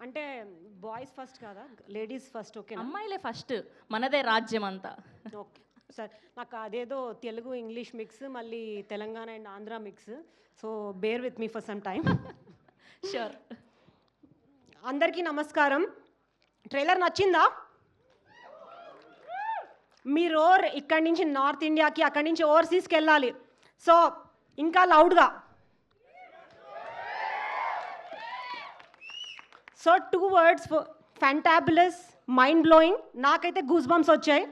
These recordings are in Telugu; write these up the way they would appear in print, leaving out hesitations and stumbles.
అంటే బాయ్స్ ఫస్ట్ కాదా, లేడీస్ ఫస్ట్? ఓకే, అమ్మాయిలే ఫస్ట్, మనదే రాజ్యం అంతా. Okay sir. నాకు అదేదో తెలుగు ఇంగ్లీష్ మిక్స్, మళ్ళీ Telangana and Andhra mix. So bear with me for some time. Sure. అందరికీ నమస్కారం. ట్రైలర్ నచ్చిందా? మీరు ఇక్కడి నుంచి నార్త్ ఇండియాకి, అక్కడి నుంచి ఓవర్సీస్కి వెళ్ళాలి. సో ఇంకా లౌడ్గా. So 2 words: fantabulous, mind blowing. నాకైతే గూస్ బంప్స్ వచ్చాయి.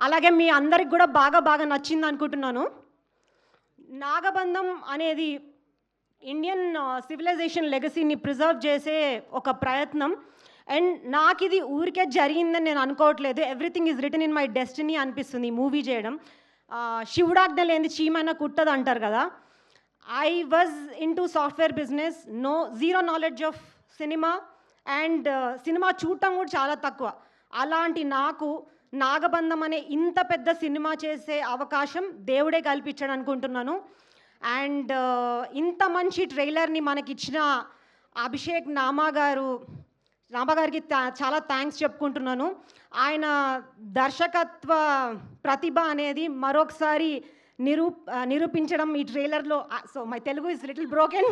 అలాగే మీ అందరికి కూడా బాగా నచ్చింది అనుకుంటున్నాను. నాగబంధం అనేది ఇండియన్ సివిలైజేషన్ లెగసీని ప్రిజర్వ్ చేసే ఒక ప్రయత్నం. అండ్ నాకు ఇది ఊరికే జరిగిందని నేను అనుకోవట్లేదు. Everything is return in my destiny అనిపిస్తుంది ఈ మూవీ చేయడం. శివుడాజ్ఞ లేని చీమైనా కుట్టదు అంటారు కదా. I was in to software business, zero knowledge of cinema, and cinema చూడటం కూడా చాలా తక్కువ. అలాంటి నాకు నాగబంధం అనే ఇంత పెద్ద సినిమా చేసే అవకాశం దేవుడే కల్పించాడు అనుకుంటున్నాను. అండ్ ఇంత మంచి ట్రైలర్ని మనకిచ్చిన అభిషేక్ నామా గారికి చాలా థ్యాంక్స్ చెప్పుకుంటున్నాను. ఆయన దర్శకత్వ ప్రతిభ అనేది మరొకసారి నిరూపించడం ఈ ట్రైలర్లో. So my Telugu is little broken.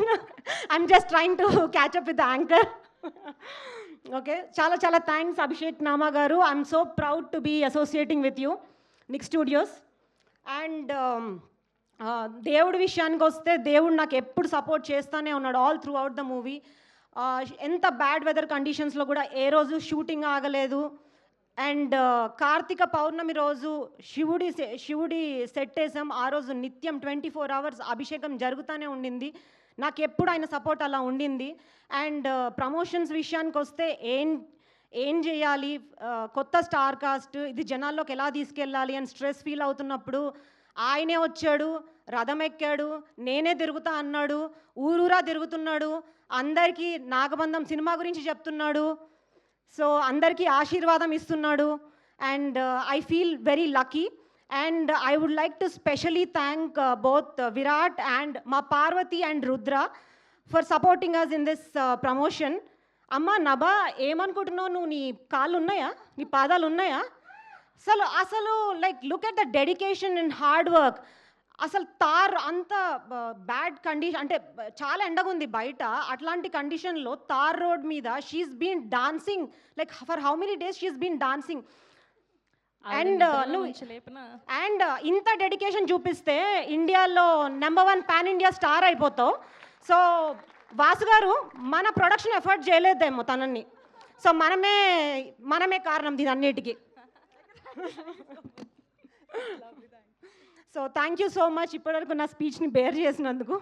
I'm just trying to catch up with the anchor. Okay, చాలా thanks Abhishek Nama garu. I'm so proud to be associating with you, Nick Studios. And దేవుడి విషయానికి వస్తే, దేవుడు నాకు ఎప్పుడు సపోర్ట్ చేస్తూనే ఉన్నాడు all throughout the movie. ఎంత బ్యాడ్ వెదర్ కండిషన్స్లో కూడా ఏ రోజు షూటింగ్ ఆగలేదు. అండ్ కార్తీక పౌర్ణమి రోజు శివుడి సెట్ వేసాం. ఆ రోజు నిత్యం 24 hours అభిషేకం జరుగుతూనే ఉండింది. నాకు ఎప్పుడు ఆయన సపోర్ట్ అలా ఉండింది. అండ్ ప్రమోషన్స్ విషయానికి వస్తే ఏం చేయాలి, కొత్త స్టార్ కాస్ట్, ఇది జనాల్లోకి ఎలా తీసుకెళ్ళాలి అని స్ట్రెస్ ఫీల్ అవుతున్నప్పుడు ఆయనే వచ్చాడు, రథం ఎక్కాడు, నేనే తిరుగుతా అన్నాడు, ఊరూరా తిరుగుతున్నాడు, అందరికీ నాగబంధం సినిమా గురించి చెప్తున్నాడు. సో అందరికీ ఆశీర్వాదం ఇస్తున్నాడు. And I feel very lucky. And I would like to specially thank both Virat and మా Parvathi and Rudra for supporting us in this promotion. అమ్మ నభా, ఏమనుకుంటున్నావు నువ్వు? నీ కాళ్ళు ఉన్నాయా? నీ పాదాలు ఉన్నాయా? అసలు like look at the dedication and hard work. అసలు తార్ అంత బ్యాడ్ కండిషన్, అంటే చాలా ఎండగా ఉంది బయట. అట్లాంటి కండిషన్లో తార్ రోడ్ మీద she's been dancing like for how many days she's been dancing. And and ఇంత డెడికేషన్ చూపిస్తే ఇండియాలో నెంబర్ 1 పాన్ ఇండియా స్టార్ అయిపోతావు. సో వాసు గారు మన ప్రొడక్షన్ ఎఫర్ట్ చేయలేదేమో తనని. సో మనమే కారణం దీని అన్నిటికీ. So thank you so much ఇప్పటివరకు నా స్పీచ్ని బేర్ చేసినందుకు.